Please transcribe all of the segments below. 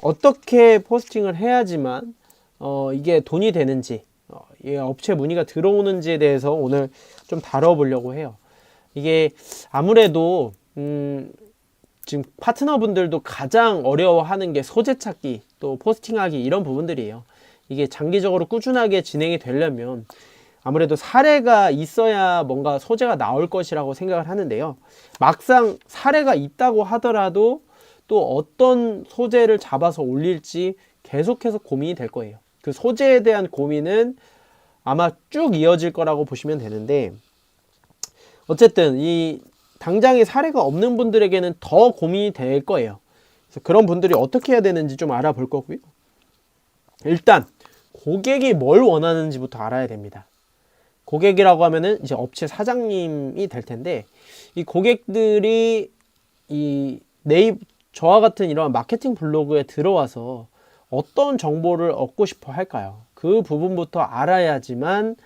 어떻게 포스팅을 해야지만 이게 돈이 되는지, 이 업체 문의가 들어오는지에 대해서 오늘 좀 다뤄보려고 해요. 이게 아무래도 지금 파트너분들도 가장 어려워하는 게 소재 찾기, 또 포스팅하기, 이런 부분들이에요. 이게 장기적으로 꾸준하게 진행이 되려면 아무래도 사례가 있어야 뭔가 소재가 나올 것이라고 생각을 하는데요. 막상 사례가 있다고 하더라도 또 어떤 소재를 잡아서 올릴지 계속해서 고민이 될 거예요. 그 소재에 대한 고민은 아마 쭉 이어질 거라고 보시면 되는데, 어쨌든 이 당장의 사례가 없는 분들에게는 더 고민이 될 거예요. 그래서 그런 분들이 어떻게 해야 되는지 좀 알아볼 거고요. 일단 고객이 뭘 원하는지부터 알아야 됩니다. 고객이라고 하면은 이제 업체 사장님이 될 텐데, 이 고객들이 이 저와 같은 이런 마케팅 블로그에 들어와서 어떤 정보를 얻고 싶어 할까요? 그 부분부터 알아야지만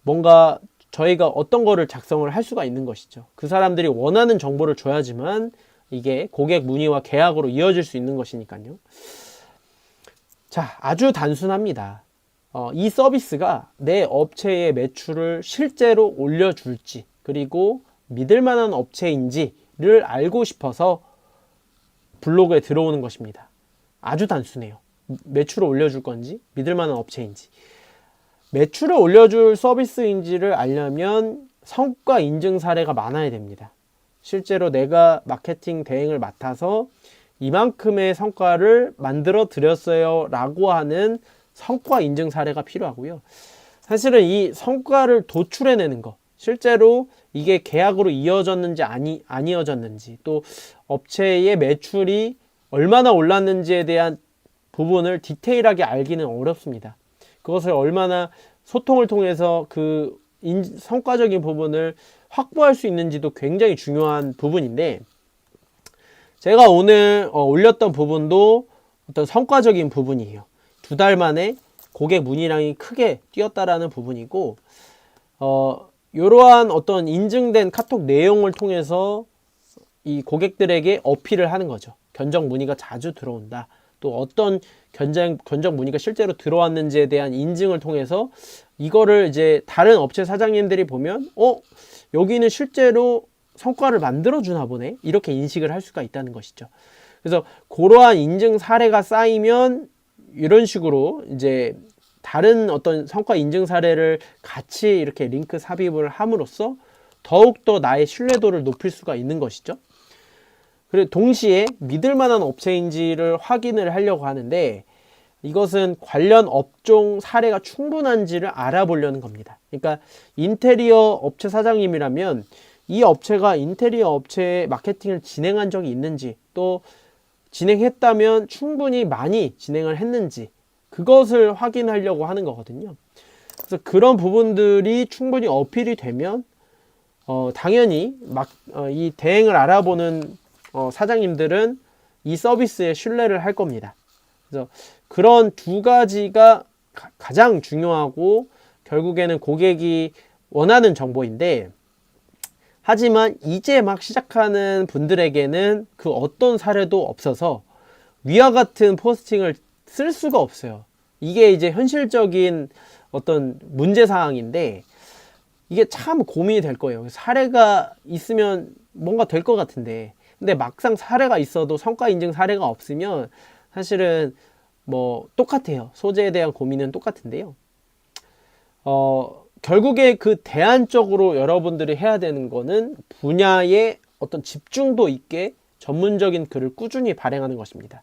뭔가 저희가 어떤 거를 작성을 할 수가 있는 것이죠. 그 사람들이 원하는 정보를 줘야지만 이게 고객 문의와 계약으로 이어질 수 있는 것이니까요. 자, 아주 단순합니다. 이 서비스가 내 업체의 매출을 실제로 올려줄지, 그리고 믿을 만한 업체인지를 알고 싶어서 블로그에 들어오는 것입니다. 아주 단순해요. 매출을 올려줄 건지, 믿을 만한 업체인지. 매출을 올려줄 서비스인지를 알려면 성과 인증 사례가 많아야 됩니다. 실제로 내가 마케팅 대행을 맡아서 이만큼의 성과를 만들어 드렸어요 라고 하는 성과 인증 사례가 필요하고요. 사실은 이 성과를 도출해내는 거, 실제로 이게 계약으로 이어졌는지 아니어졌는지, 또 업체의 매출이 얼마나 올랐는지에 대한 부분을 디테일하게 알기는 어렵습니다. 그것을 얼마나 소통을 통해서 그 성과적인 부분을 확보할 수 있는지도 굉장히 중요한 부분인데, 제가 오늘 올렸던 부분도 어떤 성과적인 부분이에요. 2달 만에 고객 문의량이 크게 뛰었다라는 부분이고, 이러한 어떤 인증된 카톡 내용을 통해서 이 고객들에게 어필을 하는 거죠. 견적 문의가 자주 들어온다. 또 어떤 견적 문의가 실제로 들어왔는지에 대한 인증을 통해서 이거를 이제 다른 업체 사장님들이 보면 여기는 실제로 성과를 만들어 주나 보네, 이렇게 인식을 할 수가 있다는 것이죠. 그래서 그러한 인증 사례가 쌓이면 이런 식으로 이제 다른 어떤 성과 인증 사례를 같이 이렇게 링크 삽입을 함으로써 더욱더 나의 신뢰도를 높일 수가 있는 것이죠. 그리고 동시에 믿을 만한 업체인지를 확인을 하려고 하는데, 이것은 관련 업종 사례가 충분한지를 알아보려는 겁니다. 그러니까 인테리어 업체 사장님이라면 이 업체가 인테리어 업체의 마케팅을 진행한 적이 있는지, 또 진행했다면 충분히 많이 진행을 했는지, 그것을 확인하려고 하는 거거든요. 그래서 그런 부분들이 충분히 어필이 되면 당연히 이 대행을 알아보는 사장님들은 이 서비스에 신뢰를 할 겁니다. 그래서 그런 2가지가 가장 중요하고 결국에는 고객이 원하는 정보인데, 하지만 이제 막 시작하는 분들에게는 그 어떤 사례도 없어서 위와 같은 포스팅을 쓸 수가 없어요. 이게 이제 현실적인 어떤 문제사항인데, 이게 참 고민이 될 거예요. 사례가 있으면 뭔가 될 것 같은데, 근데 막상 사례가 있어도 성과 인증 사례가 없으면 사실은 뭐 똑같아요. 소재에 대한 고민은 똑같은데요. 결국에 그 대안적으로 여러분들이 해야 되는 거는 분야에 어떤 집중도 있게 전문적인 글을 꾸준히 발행하는 것입니다.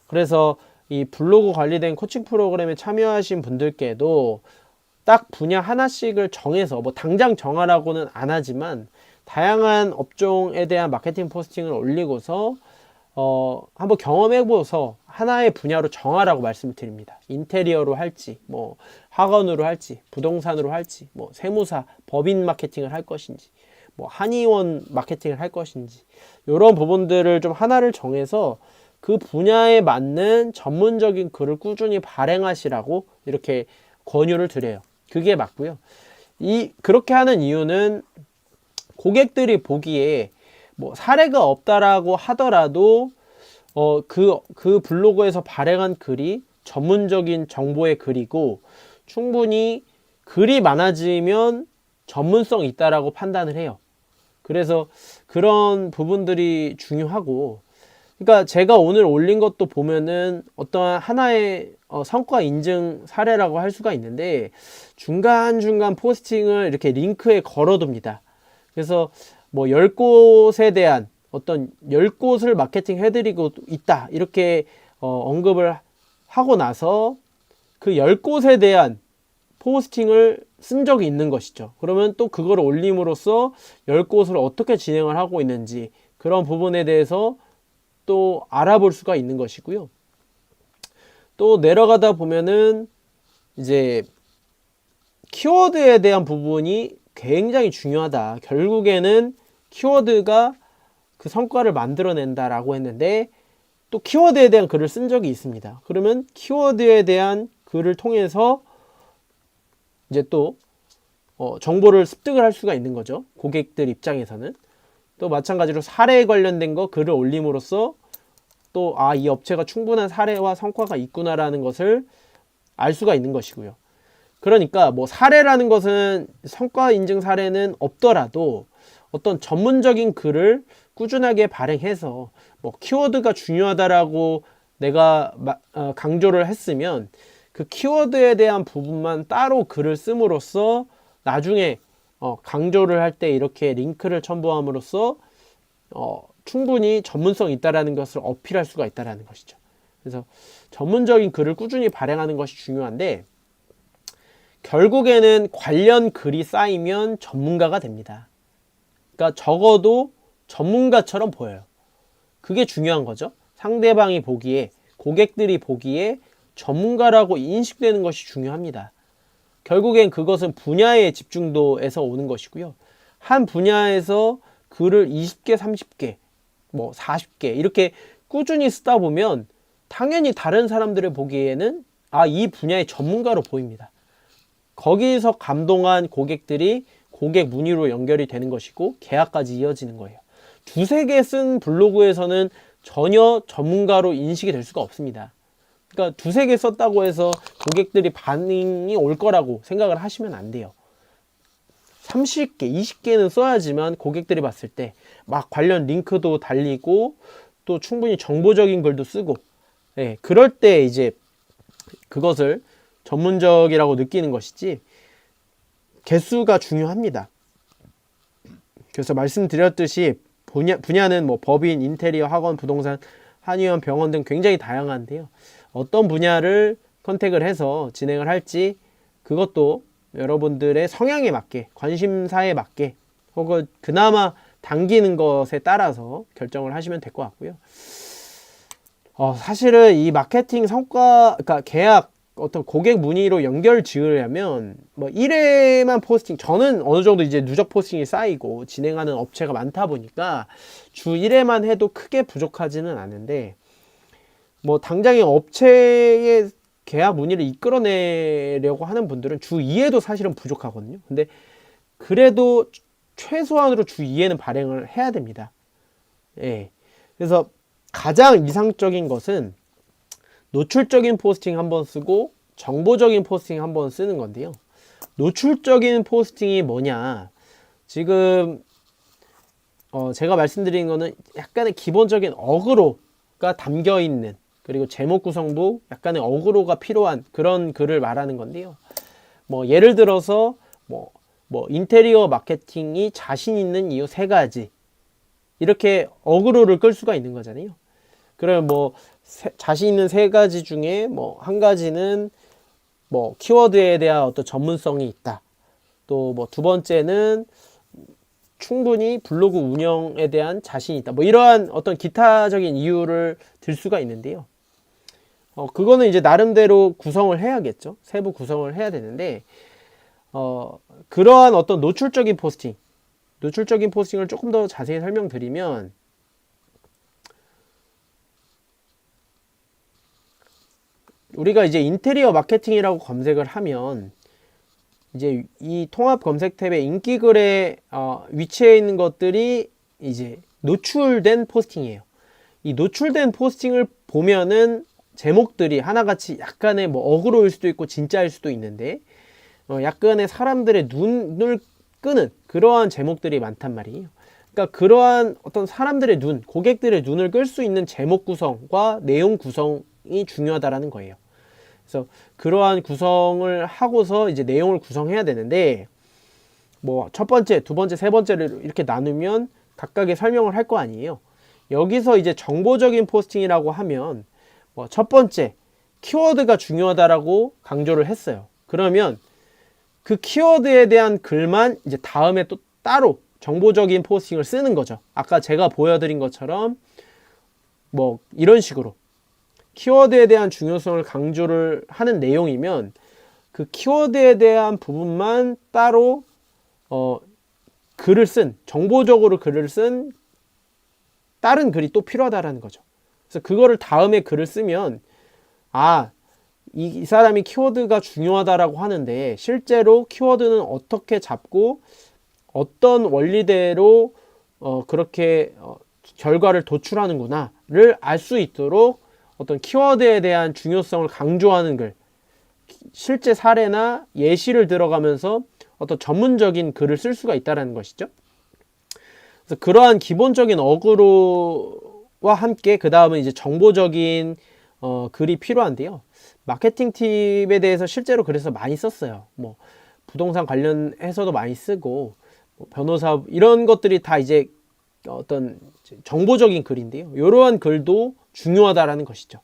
그래서 이 블로그 관리된 코칭 프로그램에 참여하신 분들께도 딱 분야 하나씩을 정해서, 뭐 당장 정하라고는 안 하지만 다양한 업종에 대한 마케팅 포스팅을 올리고서 한번 경험해보서 하나의 분야로 정하라고 말씀을 드립니다. 인테리어로 할지, 뭐 학원으로 할지, 부동산으로 할지, 뭐 세무사, 법인 마케팅을 할 것인지, 뭐 한의원 마케팅을 할 것인지, 이런 부분들을 좀 하나를 정해서 그 분야에 맞는 전문적인 글을 꾸준히 발행하시라고 이렇게 권유를 드려요. 그게 맞고요. 그렇게 하는 이유는 고객들이 보기에 뭐 사례가 없다라고 하더라도 그 블로그에서 발행한 글이 전문적인 정보의 글이고 충분히 글이 많아지면 전문성이 있다라고 판단을 해요. 그래서 그런 부분들이 중요하고, 그러니까 제가 오늘 올린 것도 보면은 어떠한 하나의 성과 인증 사례라고 할 수가 있는데 중간중간 포스팅을 이렇게 링크에 걸어둡니다. 그래서 뭐 10곳에 대한 어떤 10곳을 마케팅 해드리고 있다 이렇게 언급을 하고 나서 그 10곳에 대한 포스팅을 쓴 적이 있는 것이죠. 그러면 또 그걸 올림으로써 10곳을 어떻게 진행을 하고 있는지 그런 부분에 대해서 또 알아볼 수가 있는 것이고요. 또 내려가다 보면은 이제 키워드에 대한 부분이 굉장히 중요하다. 결국에는 키워드가 그 성과를 만들어낸다라고 했는데 또 키워드에 대한 글을 쓴 적이 있습니다. 그러면 키워드에 대한 글을 통해서 이제 또 정보를 습득을 할 수가 있는 거죠. 고객들 입장에서는. 또 마찬가지로 사례에 관련된 거 글을 올림으로써 또 이 업체가 충분한 사례와 성과가 있구나라는 것을 알 수가 있는 것이고요. 그러니까 뭐 사례라는 것은 성과 인증 사례는 없더라도 어떤 전문적인 글을 꾸준하게 발행해서 뭐 키워드가 중요하다라고 내가 강조를 했으면 그 키워드에 대한 부분만 따로 글을 씀으로써 나중에 강조를 할 때 이렇게 링크를 첨부함으로써 충분히 전문성이 있다라는 것을 어필할 수가 있다라는 것이죠. 그래서 전문적인 글을 꾸준히 발행하는 것이 중요한데 결국에는 관련 글이 쌓이면 전문가가 됩니다. 그러니까 적어도 전문가처럼 보여요. 그게 중요한 거죠. 상대방이 보기에, 고객들이 보기에 전문가라고 인식되는 것이 중요합니다. 결국엔 그것은 분야의 집중도에서 오는 것이고요. 한 분야에서 글을 20개, 30개, 뭐 40개 이렇게 꾸준히 쓰다 보면 당연히 다른 사람들을 보기에는 이 분야의 전문가로 보입니다. 거기서 감동한 고객들이 고객 문의로 연결이 되는 것이고 계약까지 이어지는 거예요. 두세 개 쓴 블로그에서는 전혀 전문가로 인식이 될 수가 없습니다. 그러니까 두세 개 썼다고 해서 고객들이 반응이 올 거라고 생각을 하시면 안 돼요. 30개, 20개는 써야지만 고객들이 봤을 때 막 관련 링크도 달리고 또 충분히 정보적인 글도 쓰고 그럴 때 이제 그것을 전문적이라고 느끼는 것이지 개수가 중요합니다. 그래서 말씀드렸듯이 분야는 뭐 법인, 인테리어, 학원, 부동산, 한의원, 병원 등 굉장히 다양한데요. 어떤 분야를 컨택을 해서 진행을 할지 그것도 여러분들의 성향에 맞게, 관심사에 맞게 혹은 그나마 당기는 것에 따라서 결정을 하시면 될 것 같고요. 사실은 이 마케팅 성과, 그러니까 계약, 어떤 고객 문의로 연결 지으려면 뭐 1회만 포스팅, 저는 어느 정도 이제 누적 포스팅이 쌓이고 진행하는 업체가 많다 보니까 주 1회만 해도 크게 부족하지는 않은데 뭐 당장에 업체의 계약 문의를 이끌어내려고 하는 분들은 주 2회도 사실은 부족하거든요. 근데 그래도 최소한으로 주 2회는 발행을 해야 됩니다. 그래서 가장 이상적인 것은 노출적인 포스팅 한번 쓰고 정보적인 포스팅 한번 쓰는 건데요. 노출적인 포스팅이 뭐냐? 지금 제가 말씀드린 거는 약간의 기본적인 어그로가 담겨 있는, 그리고 제목 구성도 약간의 어그로가 필요한 그런 글을 말하는 건데요. 뭐 예를 들어서 뭐 인테리어 마케팅이 자신 있는 이유 3가지 이렇게 어그로를 끌 수가 있는 거잖아요. 그러면 뭐 자신 있는 3가지 중에 뭐 한 가지는 뭐 키워드에 대한 어떤 전문성이 있다. 또 뭐 두 번째는 충분히 블로그 운영에 대한 자신이 있다. 뭐 이러한 어떤 기타적인 이유를 들 수가 있는데요. 그거는 이제 나름대로 구성을 해야겠죠. 세부 구성을 해야 되는데 그러한 어떤 노출적인 포스팅을 조금 더 자세히 설명드리면 우리가 이제 인테리어 마케팅이라고 검색을 하면 이제 이 통합 검색 탭의 인기글에 위치해 있는 것들이 이제 노출된 포스팅이에요. 이 노출된 포스팅을 보면은 제목들이 하나같이 약간의 뭐 어그로일 수도 있고 진짜일 수도 있는데 약간의 사람들의 눈을 끄는 그러한 제목들이 많단 말이에요. 그러니까 그러한 어떤 사람들의 눈, 고객들의 눈을 끌 수 있는 제목 구성과 내용 구성이 중요하다라는 거예요. 그래서 그러한 구성을 하고서 이제 내용을 구성해야 되는데 뭐 첫 번째, 두 번째, 세 번째를 이렇게 나누면 각각의 설명을 할 거 아니에요. 여기서 이제 정보적인 포스팅이라고 하면 뭐 첫 번째, 키워드가 중요하다라고 강조를 했어요. 그러면 그 키워드에 대한 글만 이제 다음에 또 따로 정보적인 포스팅을 쓰는 거죠. 아까 제가 보여드린 것처럼 뭐 이런 식으로 키워드에 대한 중요성을 강조를 하는 내용이면 그 키워드에 대한 부분만 따로 글을 쓴, 정보적으로 글을 쓴 다른 글이 또 필요하다라는 거죠. 그래서 그거를 다음에 글을 쓰면 이 사람이 키워드가 중요하다라고 하는데 실제로 키워드는 어떻게 잡고 어떤 원리대로 그렇게 결과를 도출하는구나를 알 수 있도록 어떤 키워드에 대한 중요성을 강조하는 글, 실제 사례나 예시를 들어가면서 어떤 전문적인 글을 쓸 수가 있다는 것이죠. 그래서 그러한 기본적인 어그로와 함께 그 다음은 이제 정보적인 글이 필요한데요. 마케팅 팁에 대해서 실제로 그래서 많이 썼어요. 뭐 부동산 관련해서도 많이 쓰고 뭐 변호사 이런 것들이 다 이제 어떤 정보적인 글인데요. 이러한 글도 중요하다라는 것이죠.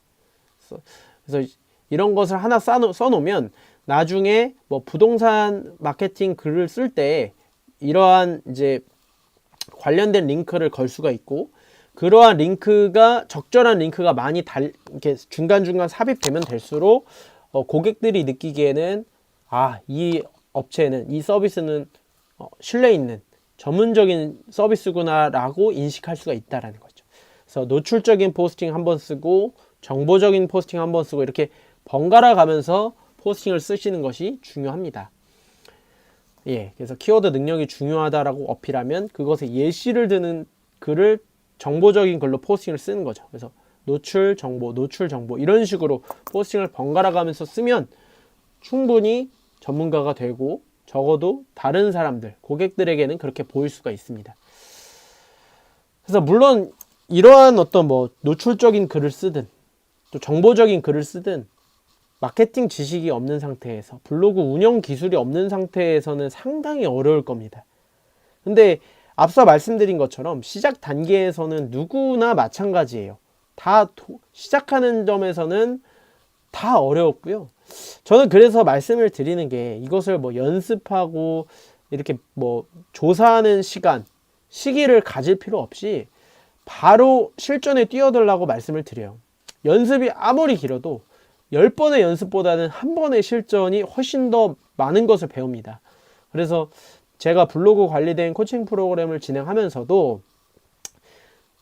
그래서 이런 것을 하나 써놓으면 나중에 뭐 부동산 마케팅 글을 쓸 때 이러한 이제 관련된 링크를 걸 수가 있고 그러한 링크가 적절한 링크가 많이 이렇게 중간중간 삽입되면 될수록 고객들이 느끼기에는 이 업체는 이 서비스는 신뢰 있는 전문적인 서비스구나 라고 인식할 수가 있다라는 거죠. 그래서 노출적인 포스팅 한번 쓰고 정보적인 포스팅 한번 쓰고 이렇게 번갈아 가면서 포스팅을 쓰시는 것이 중요합니다. 그래서 키워드 능력이 중요하다라고 어필하면 그것에 예시를 드는 글을 정보적인 글로 포스팅을 쓰는 거죠. 그래서 노출 정보 이런 식으로 포스팅을 번갈아 가면서 쓰면 충분히 전문가가 되고 적어도 다른 사람들, 고객들에게는 그렇게 보일 수가 있습니다. 그래서 물론 이러한 어떤 뭐 노출적인 글을 쓰든 또 정보적인 글을 쓰든 마케팅 지식이 없는 상태에서 블로그 운영 기술이 없는 상태에서는 상당히 어려울 겁니다. 근데 앞서 말씀드린 것처럼 시작 단계에서는 누구나 마찬가지예요. 다 시작하는 점에서는 다 어려웠고요. 저는 그래서 말씀을 드리는 게 이것을 뭐 연습하고 이렇게 뭐 조사하는 시기를 가질 필요 없이 바로 실전에 뛰어들라고 말씀을 드려요. 연습이 아무리 길어도 10번의 연습보다는 한 번의 실전이 훨씬 더 많은 것을 배웁니다. 그래서 제가 블로그 관리된 코칭 프로그램을 진행하면서도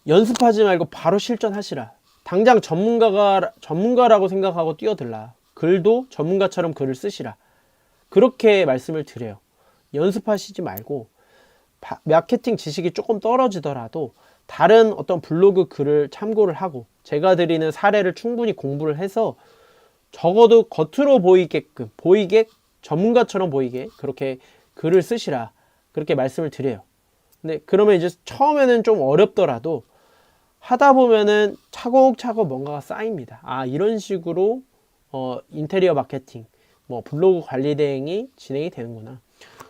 연습하지 말고 바로 실전하시라. 당장 전문가라고 생각하고 뛰어들라. 글도 전문가처럼 글을 쓰시라. 그렇게 말씀을 드려요. 연습하시지 말고 마케팅 지식이 조금 떨어지더라도 다른 어떤 블로그 글을 참고를 하고 제가 드리는 사례를 충분히 공부를 해서 적어도 겉으로 보이게 전문가처럼 보이게 그렇게 글을 쓰시라. 그렇게 말씀을 드려요. 근데 그러면 이제 처음에는 좀 어렵더라도 하다 보면은 차곡차곡 뭔가가 쌓입니다. 이런 식으로 인테리어 마케팅, 뭐 블로그 관리 대행이 진행이 되는구나.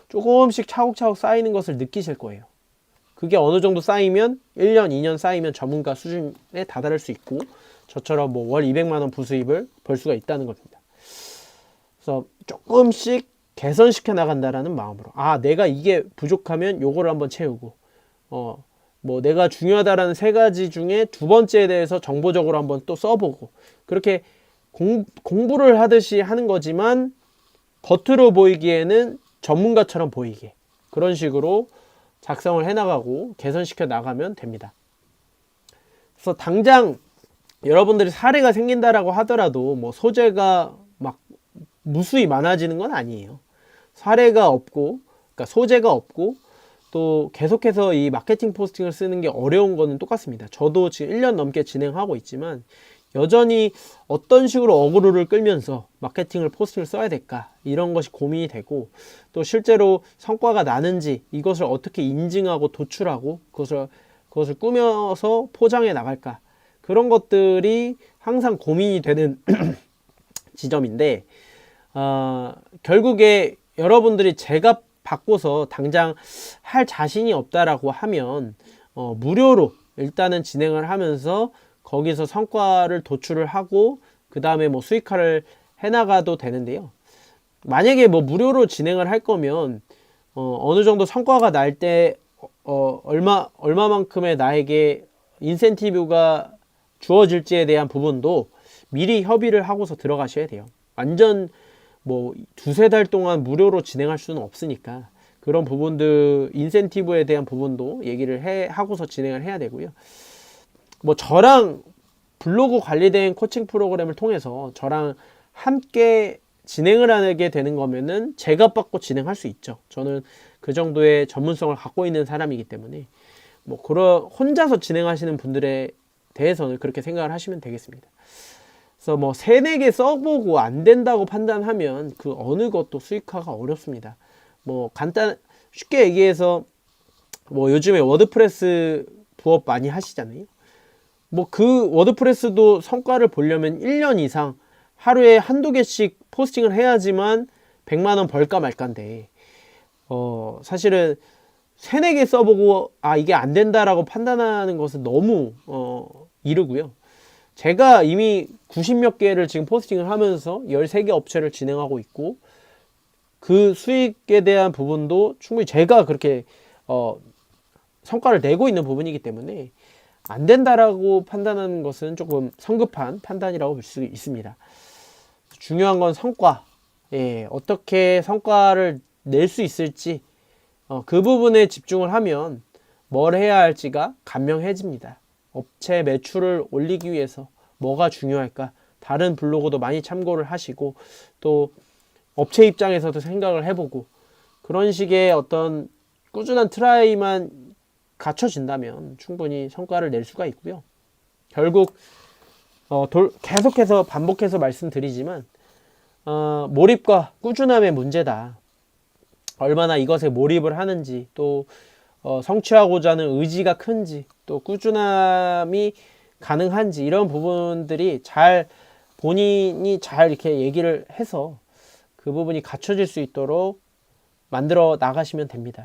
조금씩 차곡차곡 쌓이는 것을 느끼실 거예요. 그게 어느 정도 쌓이면 1년, 2년 쌓이면 전문가 수준에 다다를 수 있고 저처럼 뭐 월 200만 원 부수입을 벌 수가 있다는 겁니다. 그래서 조금씩 개선시켜 나간다라는 마음으로 내가 이게 부족하면 요거를 한번 채우고 뭐 내가 중요하다라는 3가지 중에 두 번째에 대해서 정보적으로 한번 또 써보고 그렇게 공부를 하듯이 하는 거지만 겉으로 보이기에는 전문가처럼 보이게 그런 식으로 작성을 해나가고 개선시켜 나가면 됩니다. 그래서 당장 여러분들이 사례가 생긴다라고 하더라도 뭐 소재가 막 무수히 많아지는 건 아니에요. 사례가 없고, 그러니까 소재가 없고 또 계속해서 이 마케팅 포스팅을 쓰는 게 어려운 거는 똑같습니다. 저도 지금 1년 넘게 진행하고 있지만 여전히 어떤 식으로 어그로를 끌면서 마케팅을 포스팅을 써야 될까 이런 것이 고민이 되고, 또 실제로 성과가 나는지 이것을 어떻게 인증하고 도출하고 그것을 꾸며서 포장해 나갈까, 그런 것들이 항상 고민이 되는 지점인데, 결국에 여러분들이 제가 바꿔서 당장 할 자신이 없다라고 하면 무료로 일단은 진행을 하면서 거기서 성과를 도출을 하고 그 다음에 뭐 수익화를 해나가도 되는데요. 만약에 뭐 무료로 진행을 할 거면 어느 정도 성과가 날 때 얼마만큼의 나에게 인센티브가 주어질지에 대한 부분도 미리 협의를 하고서 들어가셔야 돼요. 완전 뭐 두세 달 동안 무료로 진행할 수는 없으니까 그런 부분들, 인센티브에 대한 부분도 얘기를 하고서 진행을 해야 되고요. 뭐 저랑 블로그 관리된 코칭 프로그램을 통해서 저랑 함께 진행을 하게 되는 거면은 제가 받고 진행할 수 있죠. 저는 그 정도의 전문성을 갖고 있는 사람이기 때문에 뭐 그런 혼자서 진행하시는 분들에 대해서는 그렇게 생각을 하시면 되겠습니다. 그래서 뭐 3-4개 써보고 안 된다고 판단하면 그 어느 것도 수익화가 어렵습니다. 뭐 쉽게 얘기해서 뭐 요즘에 워드프레스 부업 많이 하시잖아요. 뭐 그 워드프레스도 성과를 보려면 1년 이상 하루에 한두 개씩 포스팅을 해야지만 100만 원 벌까 말까인데, 사실은 3-4개 써보고 이게 안 된다라고 판단하는 것은 너무 이르고요. 제가 이미 90몇 개를 지금 포스팅을 하면서 13개 업체를 진행하고 있고, 그 수익에 대한 부분도 충분히 제가 그렇게 성과를 내고 있는 부분이기 때문에 안 된다라고 판단하는 것은 조금 성급한 판단이라고 볼 수 있습니다. 중요한 건 성과, 어떻게 성과를 낼 수 있을지 그 부분에 집중을 하면 뭘 해야 할지가 간명해집니다. 업체 매출을 올리기 위해서 뭐가 중요할까? 다른 블로그도 많이 참고를 하시고 또 업체 입장에서도 생각을 해보고 그런 식의 어떤 꾸준한 트라이만 갖춰진다면 충분히 성과를 낼 수가 있고요. 결국 계속해서 반복해서 말씀드리지만 몰입과 꾸준함의 문제다. 얼마나 이것에 몰입을 하는지, 또 성취하고자 하는 의지가 큰지, 또 꾸준함이 가능한지, 이런 부분들이 본인이 잘 이렇게 얘기를 해서 그 부분이 갖춰질 수 있도록 만들어 나가시면 됩니다.